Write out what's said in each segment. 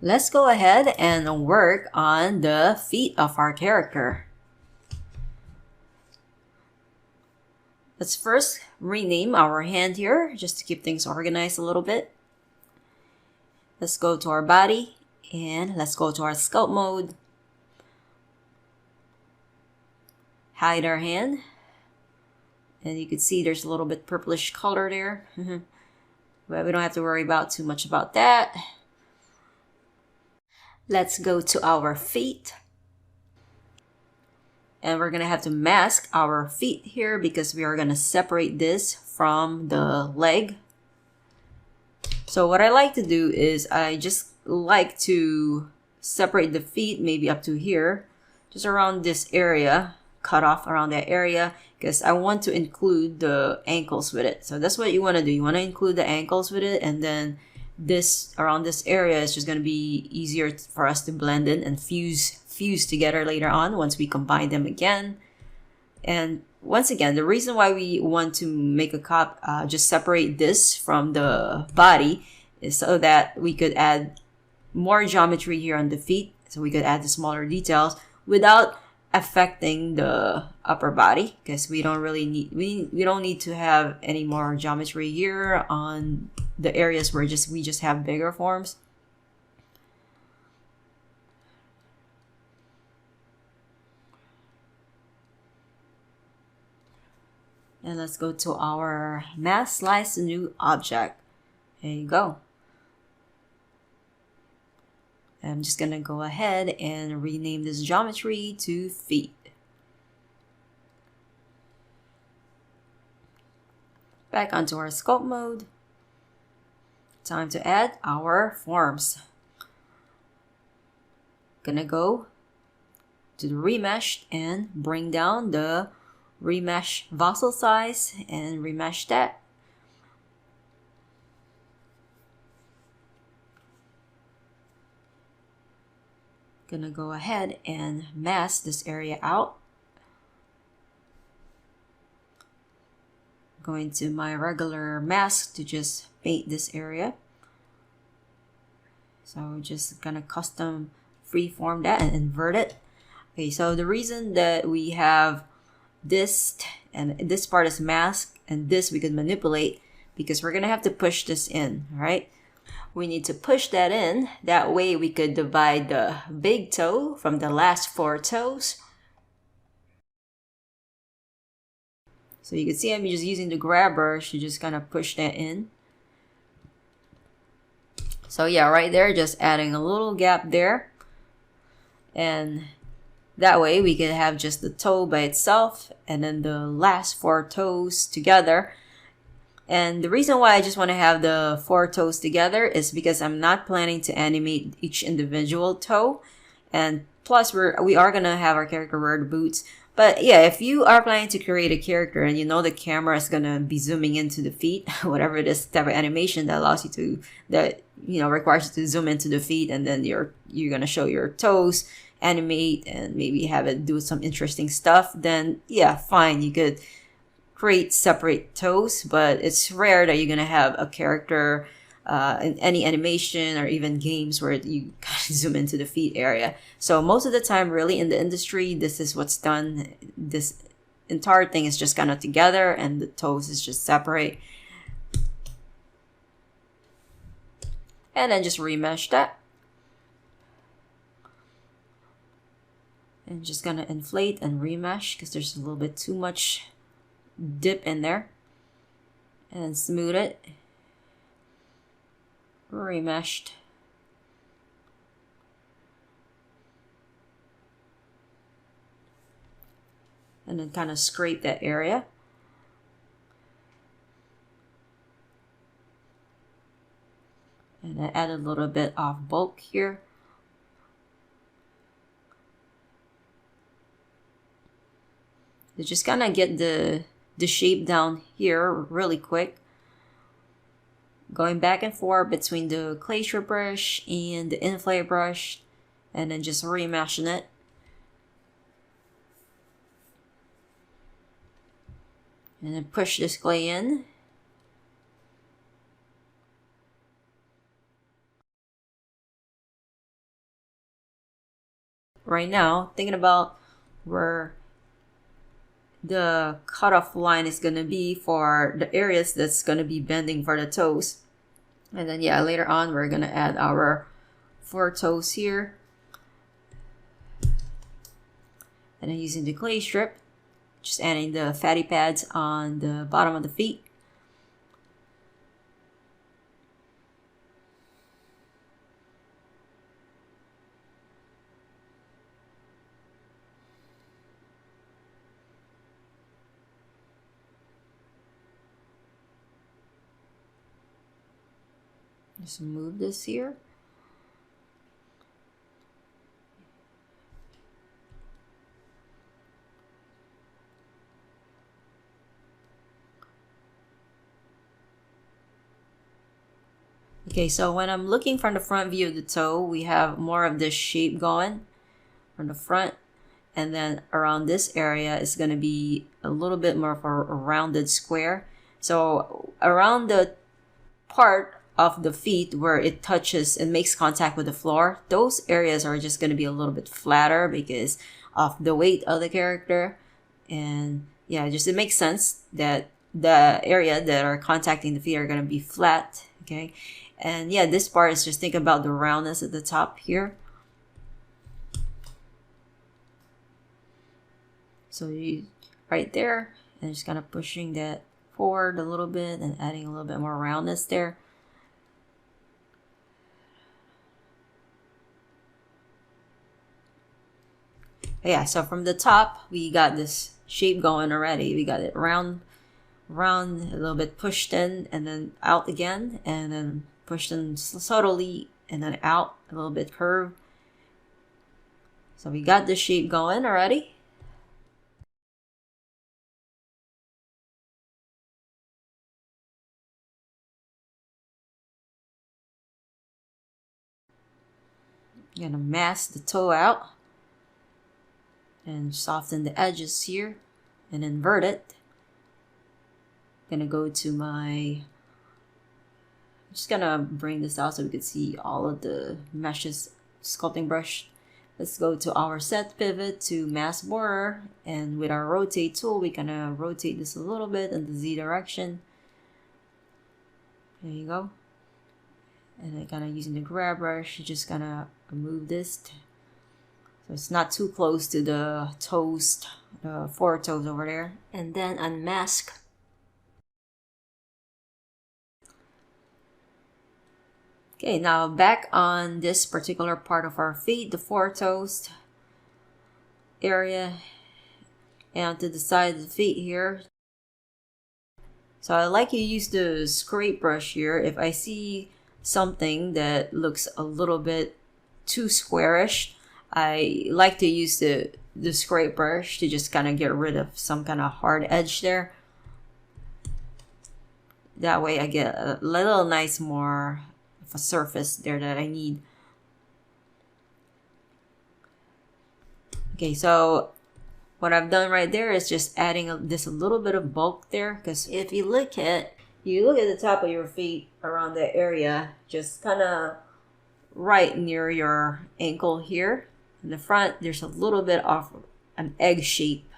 Let's go ahead and work on the feet of our character. Let's first rename our hand here just to keep things organized a little bit. Let's go to our body and let's go to our sculpt mode. Hide our hand. And you can see there's a little bit purplish color there. But we don't have to worry about too much about that. Let's go to our feet. And we're going to have to mask our feet here because we are going to separate this from the leg. So what I like to do is I just like to separate the feet maybe up to here, just around this area, cut off around that area, because I want to include the ankles with it. So that's what you want to do. You want to include the ankles with it, and then this around this area is just going to be easier for us to blend in and fuse together later on once we combine them again. And once again, the reason why we want to make a just separate this from the body is so that we could add more geometry here on the feet, so we could add the smaller details without affecting the upper body, because we don't really need we don't need to have any more geometry here on the areas where we just have bigger forms. And let's go to our mask slice new object. There you go. I'm just gonna go ahead and rename this geometry to feet. Back onto our sculpt mode. Time to add our forms. Gonna go to the remesh and bring down the remesh voxel size and remesh that. Gonna go ahead and mask this area out. Going to my regular mask to just paint this area. So just gonna custom freeform that and invert it. Okay, so the reason that we have this and this part is masked and this we could manipulate, because we're gonna have to push this in, right? We need to push that in. That way we could divide the big toe from the last 4 toes. So you can see I'm just using the grab brush to just kind of push that in. So yeah, right there, just adding a little gap there. And that way we could have just the toe by itself and then the last 4 toes together. And the reason why I just want to have the 4 toes together is because I'm not planning to animate each individual toe. And plus we are going to have our character wear the boots. But yeah, if you are planning to create a character and you know the camera is going to be zooming into the feet, whatever it is, type of animation that allows you to, that, you know, requires you to zoom into the feet, and then you're going to show your toes, animate, and maybe have it do some interesting stuff, then yeah, fine, you could create separate toes. But it's rare that you're gonna have a character in any animation or even games where you zoom into the feet area. So most of the time, really, in the industry, this is what's done. This entire thing is just kind of together and the toes is just separate. And then just remesh that. And just gonna inflate and remesh because there's a little bit too much dip in there. And smooth it. Remeshed. And then kind of scrape that area. And I add a little bit of bulk here. To just kind of get the shape down here really quick. Going back and forth between the clay strip brush and the inflate brush, and then just remeshing it. And then push this clay in. right now, thinking about where the cutoff line is going to be for the areas that's going to be bending for the toes. And then yeah, later on we're going to add our 4 toes here. And then using the clay strip, just adding the fatty pads on the bottom of the feet. Just move this here. Okay, so when I'm looking from the front view of the toe, we have more of this shape going from the front. And then around this area is going to be a little bit more of a rounded square. So around the part of the feet where it touches and makes contact with the floor, those areas are just going to be a little bit flatter because of the weight of the character. And yeah, just it makes sense that the area that are contacting the feet are going to be flat. Okay, and yeah, this part is just think about the roundness at the top here. So you right there, and just kind of pushing that forward a little bit and adding a little bit more roundness there. Yeah, so from the top, we got this shape going already. We got it round, a little bit pushed in, and then out again, and then pushed in subtly, and then out, a little bit curved. So we got the shape going already. I'm gonna mask the toe out and soften the edges here and invert it. I'm gonna go to my, I'm just gonna bring this out so we can see all of the meshes sculpting brush. Let's go to our set pivot to mask border, and with our rotate tool, we're gonna rotate this a little bit in the Z direction. There you go. And then kind of using the grab brush, you're just gonna move this so it's not too close to the toes, the 4 toes over there, and then unmask. Okay, now back on this particular part of our feet, the 4 toes area, and to the side of the feet here. So I like to use the scrape brush here. If I see something that looks a little bit too squarish, I like to use the scrape brush to just kind of get rid of some kind of hard edge there. That way I get a little nice more of a surface there that I need. Okay, so what I've done right there is just adding this a little bit of bulk there, because if you look at the top of your feet around that area, just kind of right near your ankle here in the front, there's a little bit of an egg shape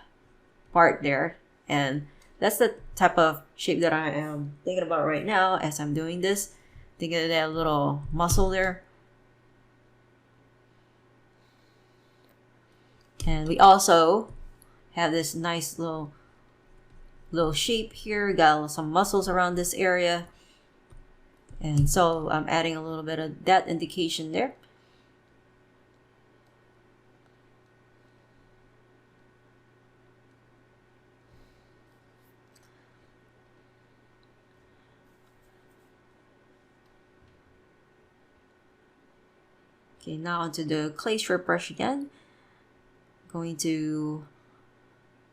part there, and that's the type of shape that I am thinking about right now as I'm doing this. Thinking of that little muscle there. And we also have this nice little shape here. Got some muscles around this area, and so I'm adding a little bit of that indication there. Okay, now onto the clay strip brush again. Going to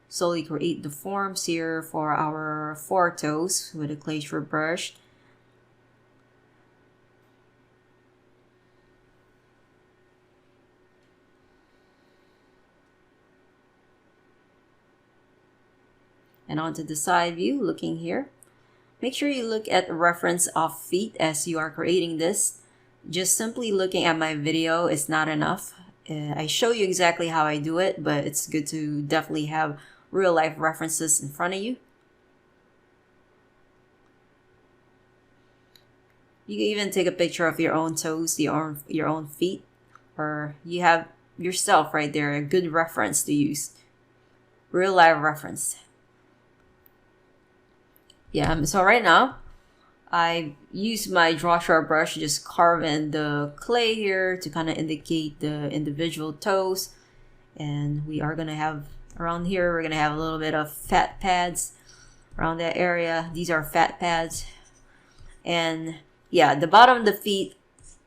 slowly create the forms here for our 4 toes with a clay strip brush. And onto the side view, looking here. Make sure you look at the reference of feet as you are creating this. Just simply looking at my video is not enough. I show you exactly how I do it, but it's good to definitely have real life references in front of you. You can even take a picture of your own toes, your own feet, or you have yourself right there, a good reference to use. Real life reference. Yeah, so right now, I use my draw sharp brush to just carve in the clay here to kind of indicate the individual toes. And we are going to have, around here, we're going to have a little bit of fat pads around that area. These are fat pads. And yeah, the bottom of the feet,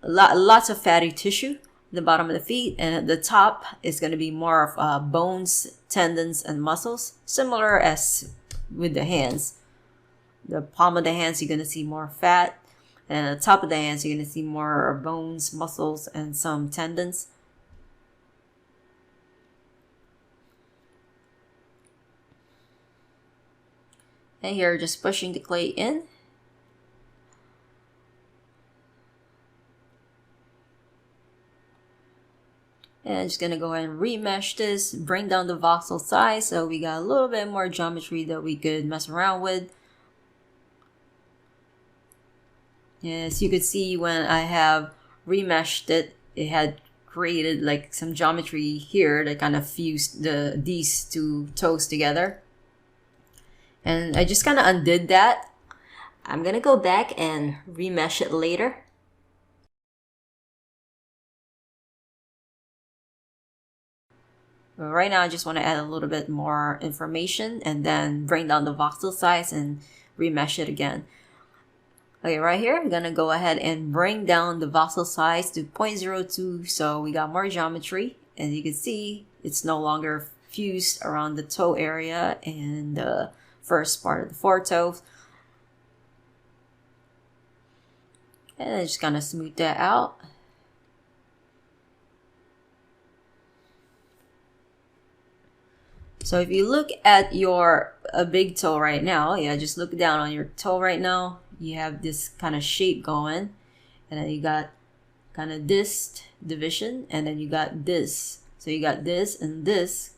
lots of fatty tissue. The bottom of the feet, and at the top is going to be more of bones, tendons, and muscles, similar as with the hands. The palm of the hands, you're going to see more fat, and at the top of the hands, you're going to see more bones, muscles, and some tendons. And here, just pushing the clay in. And I'm just going to go ahead and remesh this, bring down the voxel size so we got a little bit more geometry that we could mess around with. As you could see, when I have remeshed it, it had created like some geometry here that kind of fused these two toes together. And I just kind of undid that. I'm going to go back and remesh it later. But right now, I just want to add a little bit more information and then bring down the voxel size and remesh it again. Okay, right here, I'm going to go ahead and bring down the voxel size to 0.02 so we got more geometry. As you can see, it's no longer fused around the toe area and the first part of the foretoes. And I just kind of smooth that out. So if you look at your big toe right now, yeah, just look down on your toe right now. You have this kind of shape going, and then you got kind of this division, and then you got this. So you got this and this,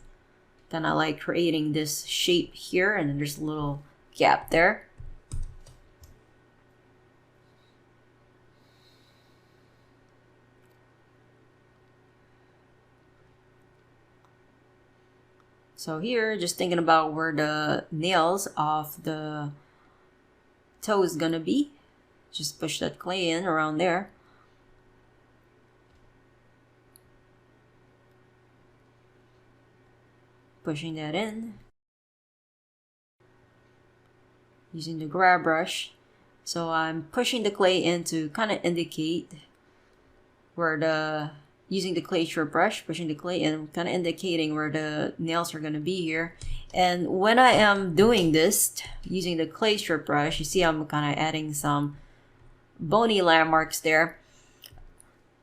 kind of like creating this shape here, and then there's a little gap there. So here, just thinking about where the nails of the toe is gonna be. Just push that clay in around there. Pushing that in. Using the grab brush. So I'm pushing the clay in to kind of indicate where using the clay strip brush, pushing the clay in, kind of indicating where the nails are going to be here. And when I am doing this, using the clay strip brush, you see I'm kind of adding some bony landmarks there.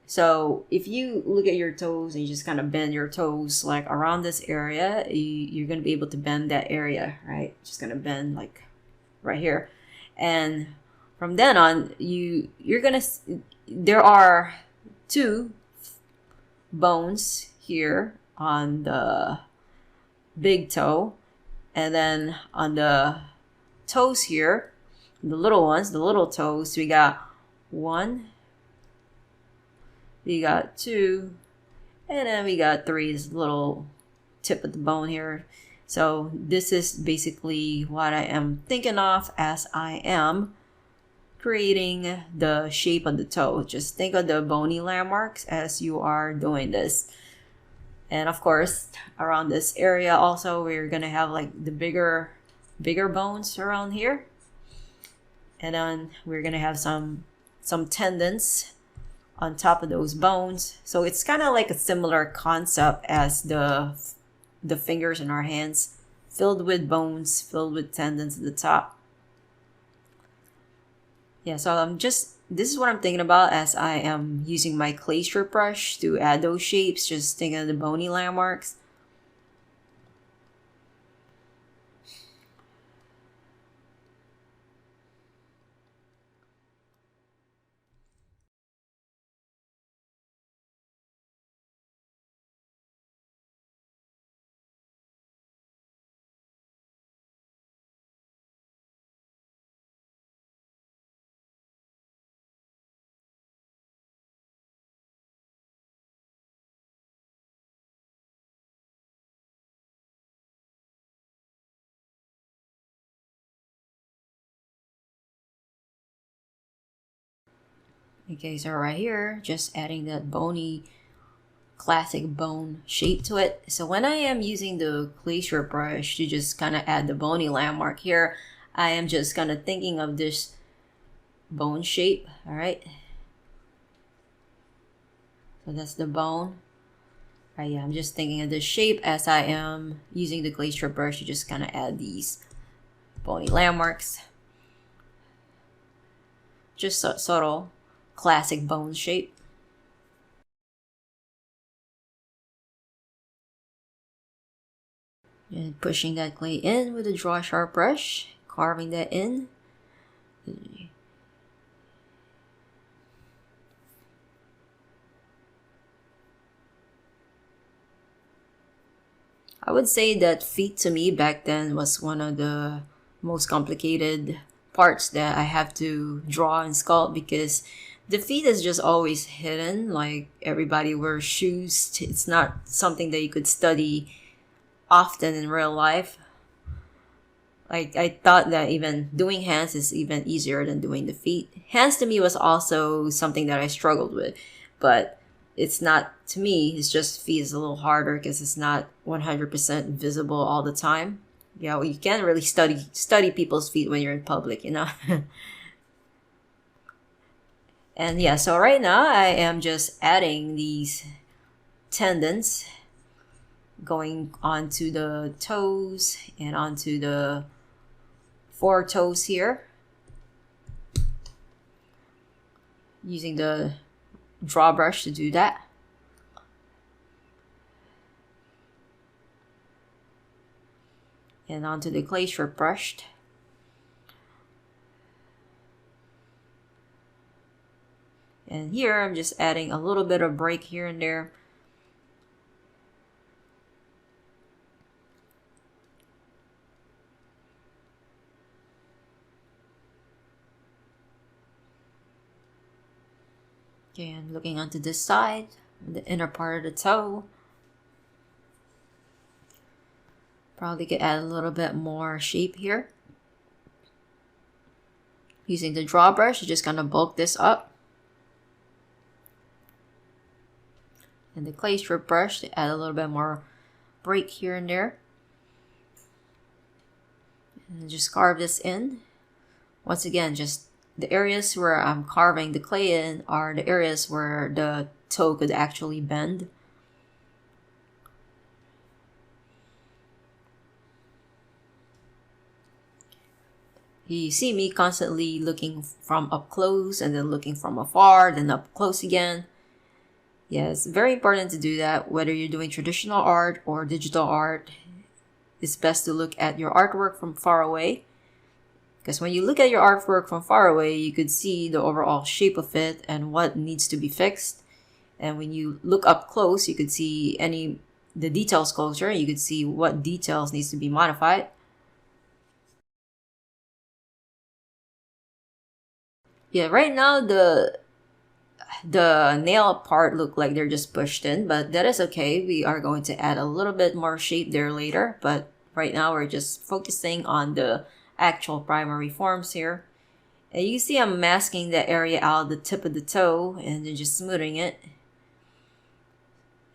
So if you look at your toes and you just kind of bend your toes like around this area, you're going to be able to bend that area, right? Just going to bend like right here. And from then on, you're going to, there are two bones here on the big toe, and then on the toes here, the little ones, the little toes, we got one, we got two, and then we got three, this little tip of the bone here. So this is basically what I am thinking of as I am creating the shape of the toe. Just think of the bony landmarks as you are doing this. And of course, around this area also, we're gonna have like the bigger bones around here. And then we're gonna have some tendons on top of those bones. So it's kind of like a similar concept as the fingers in our hands, filled with bones, filled with tendons at the top. Yeah, so this is what I'm thinking about as I am using my clay strip brush to add those shapes, just thinking of the bony landmarks. Okay, so right here, just adding that bony classic bone shape to it. So when I am using the glacier brush to just kind of add the bony landmark here, I am just kind of thinking of this bone shape. All right, so that's the bone. Right, yeah, I'm just thinking of the shape as I am using the glacier brush to just kind of add these bony landmarks. Just subtle classic bone shape. And pushing that clay in with a draw sharp brush, carving that in. I would say that feet to me back then was one of the most complicated parts that I have to draw and sculpt, because the feet is just always hidden. Like everybody wears shoes. It's not something that you could study often in real life. Like I thought that even doing hands is even easier than doing the feet. Hands to me was also something that I struggled with, but it's not to me. It's just feet is a little harder because it's not 100% visible all the time. Yeah, well, you can't really study people's feet when you're in public, you know. And yeah, so right now I am just adding these tendons going onto the toes and onto the four toes here, using the draw brush to do that. And onto the glacier brush. And here I'm just adding a little bit of break here and there. Okay, and looking onto this side, the inner part of the toe. Probably could add a little bit more shape here. Using the draw brush, you're just gonna bulk this up. And the clay strip brush to add a little bit more break here and there. And just carve this in. Once again, just the areas where I'm carving the clay in are the areas where the toe could actually bend. You see me constantly looking from up close and then looking from afar, then up close again. Yeah, it's very important to do that, whether you're doing traditional art or digital art. It's best to look at your artwork from far away, because when you look at your artwork from far away, you could see the overall shape of it and what needs to be fixed. And when you look up close, you could see the details closer. You could see what details needs to be modified. Yeah, right now the nail part look like they're just pushed in, but that is okay. We are going to add a little bit more shape there later, but right now we're just focusing on the actual primary forms here. And you see I'm masking that area out of the tip of the toe and then just smoothing it.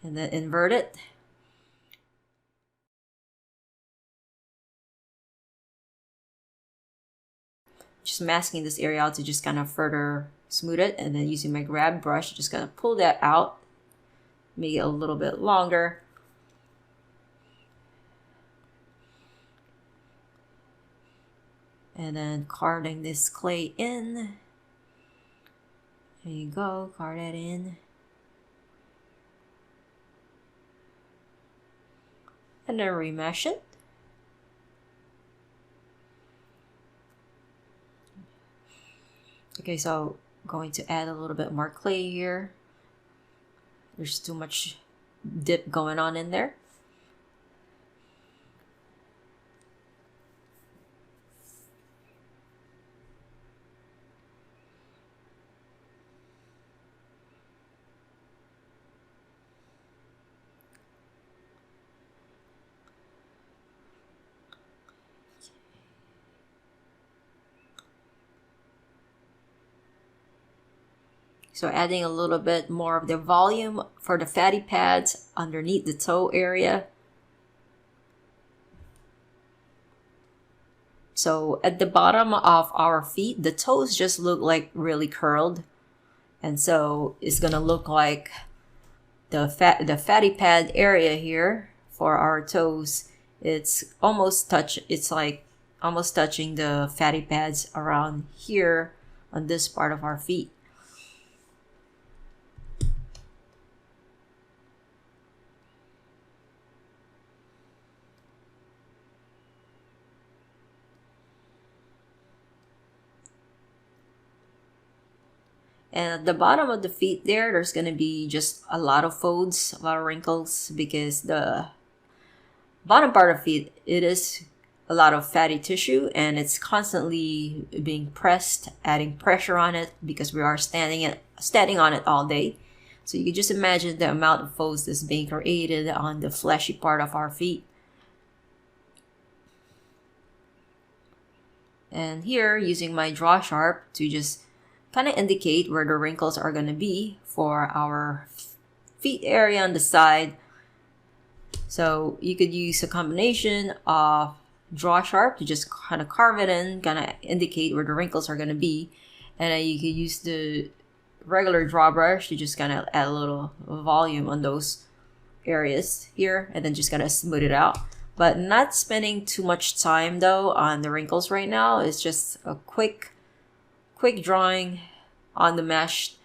And then invert it. Just masking this area out to just kind of further smooth it, and then using my grab brush, just gonna pull that out, make it a little bit longer. And then carving this clay in. There you go, carve that in. And then remesh it. Okay, so going to add a little bit more clay here. There's too much dip going on in there. So adding a little bit more of the volume for the fatty pads underneath the toe area. So at the bottom of our feet, the toes just look like really curled. And so it's gonna look like the fatty pad area here for our toes. It's like almost touching the fatty pads around here on this part of our feet. And at the bottom of the feet there's going to be just a lot of folds, a lot of wrinkles, because the bottom part of feet, it is a lot of fatty tissue and it's constantly being pressed, adding pressure on it because we are standing on it all day. So you can just imagine the amount of folds that's being created on the fleshy part of our feet. And here, using my draw sharp to just kind of indicate where the wrinkles are going to be for our feet area on the side. So you could use a combination of draw sharp to just kind of carve it in, kind of indicate where the wrinkles are going to be. And then you could use the regular draw brush to just kind of add a little volume on those areas here and then just kind of smooth it out. But not spending too much time though on the wrinkles right now. It's just a quick drawing on the mesh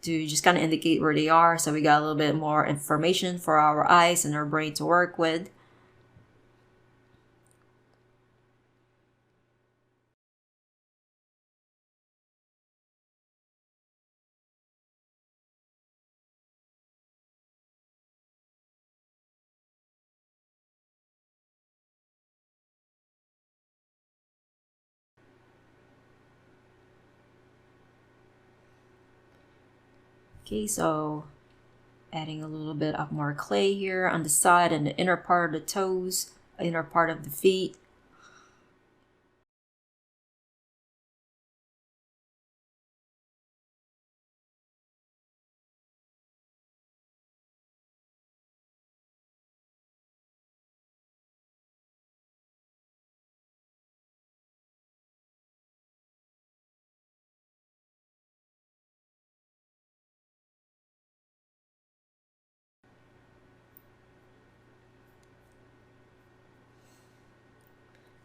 to just kind of indicate where they are, so we got a little bit more information for our eyes and our brain to work with. Okay, so adding a little bit of more clay here on the side and the inner part of the toes, inner part of the feet.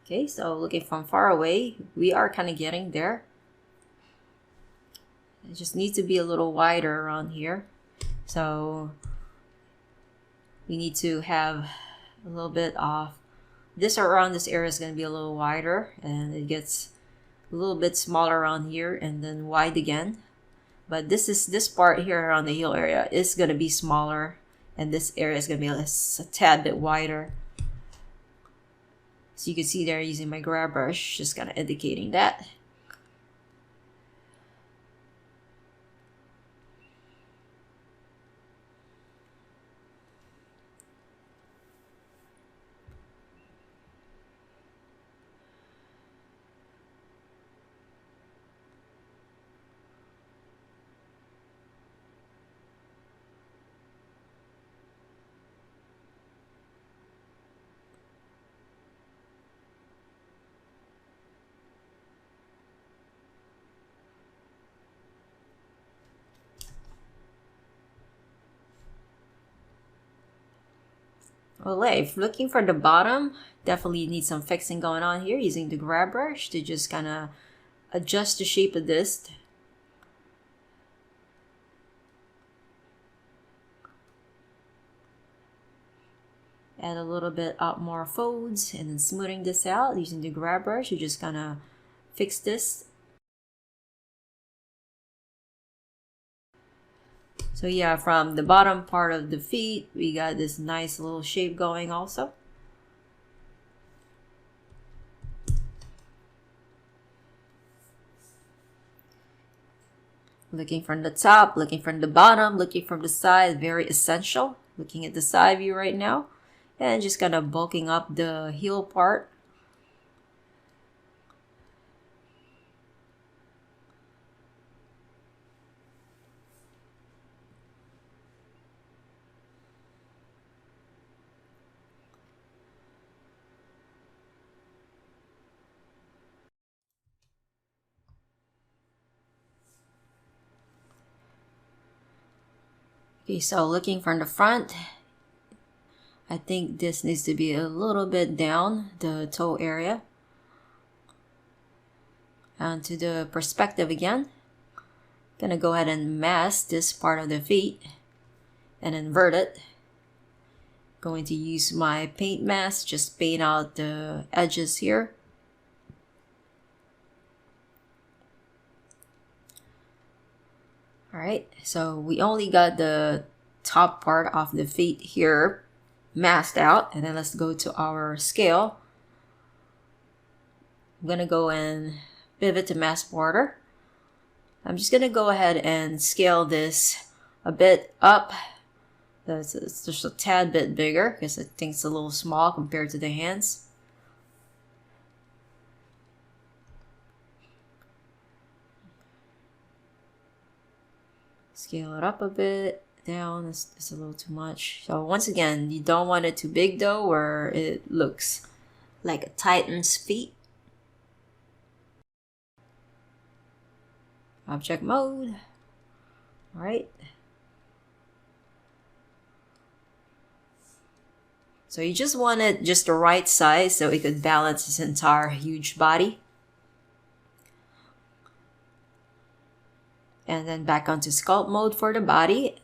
Okay, so looking from far away, we are kind of getting there. It just needs to be a little wider around here. So we need to have a little bit of this around this area is going to be a little wider, and it gets a little bit smaller around here and then wide again. But this part here around the heel area is going to be smaller, and this area is going to be a tad bit wider. So you can see there using my grab brush, just kind of indicating that. Well, if looking for the bottom, definitely need some fixing going on here using the grab brush to just kind of adjust the shape of this. Add a little bit up more folds and then smoothing this out using the grab brush to just kind of fix this. So yeah, from the bottom part of the feet, we got this nice little shape going also. Looking from the top, looking from the bottom, looking from the side, very essential. Looking at the side view right now. And just kind of bulking up the heel part. Okay, so looking from the front, I think this needs to be a little bit down the toe area. And to the perspective again, gonna go ahead and mask this part of the feet and invert it. Going to use my paint mask, just paint out the edges here. Alright, so we only got the top part of the feet here masked out, and then let's go to our scale. I'm gonna go and pivot to mask border. I'm just gonna go ahead and scale this a bit up. It's just a tad bit bigger because I think it's a little small compared to the hands. Scale it up a bit, down, it's a little too much. So once again, you don't want it too big though, where it looks like a Titan's feet. Object mode. Alright. So you just want it just the right size so it could balance his entire huge body. And then back onto sculpt mode for the body.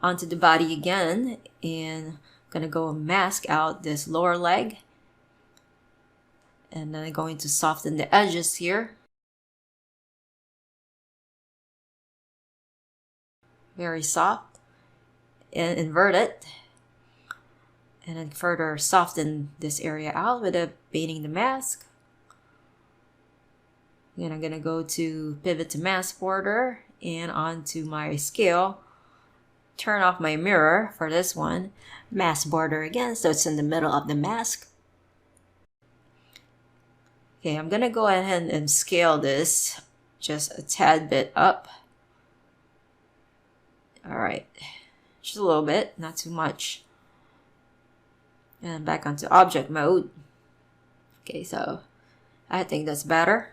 Onto the body again, and I'm gonna go mask out this lower leg. And then I'm going to soften the edges here. Very soft. And invert it. And then further soften this area out with painting the mask. Then I'm gonna go to pivot to mask border and onto my scale. Turn off my mirror for this one. Mask border again, so it's in the middle of the mask. Okay, I'm gonna go ahead and scale this just a tad bit up. Alright, just a little bit, not too much. And back onto object mode. Okay, so I think that's better.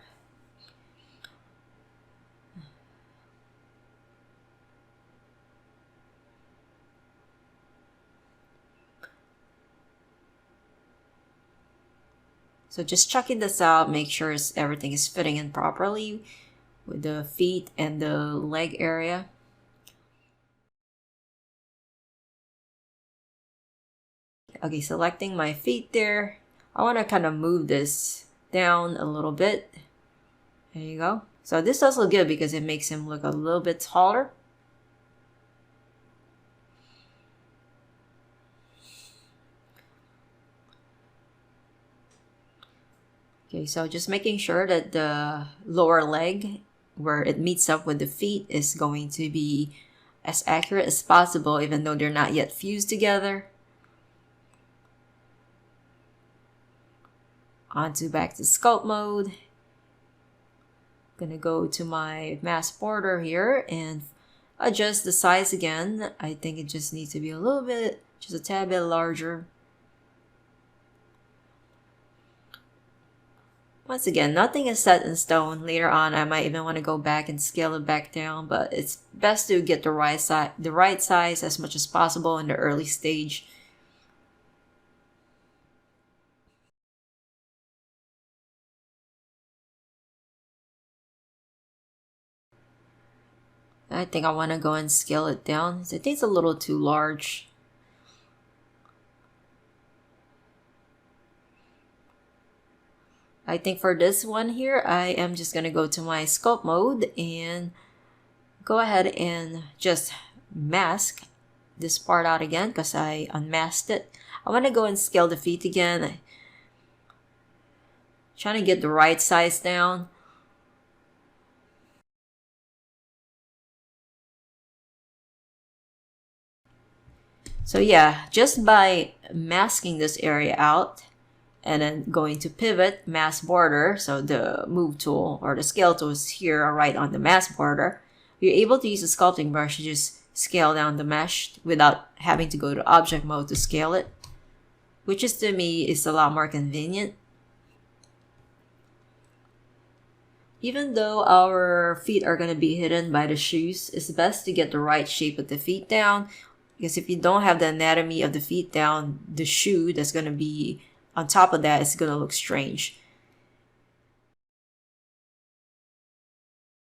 So just checking this out, make sure everything is fitting in properly with the feet and the leg area. Okay, selecting my feet there. I want to kind of move this down a little bit. There you go. So this does look good because it makes him look a little bit taller. Okay, so just making sure that the lower leg where it meets up with the feet is going to be as accurate as possible, even though they're not yet fused together. Onto back to sculpt mode. Gonna go to my mask border here and adjust the size again. I think it just needs to be a little bit, just a tad bit larger. Once again, nothing is set in stone. Later on, I might even want to go back and scale it back down, but it's best to get the right size as much as possible in the early stage. I think I want to go and scale it down. I think it's a little too large. I think for this one here, I am just going to go to my sculpt mode and go ahead and just mask this part out again because I unmasked it. I want to go and scale the feet again. Trying to get the right size down. So yeah, just by masking this area out, and then going to pivot, mask border, so the move tool or the scale tool is here right on the mask border, you're able to use a sculpting brush to just scale down the mesh without having to go to object mode to scale it, which is to me is a lot more convenient. Even though our feet are going to be hidden by the shoes, it's best to get the right shape of the feet down, because if you don't have the anatomy of the feet down, the shoe that's going to be on top of that is going to look strange.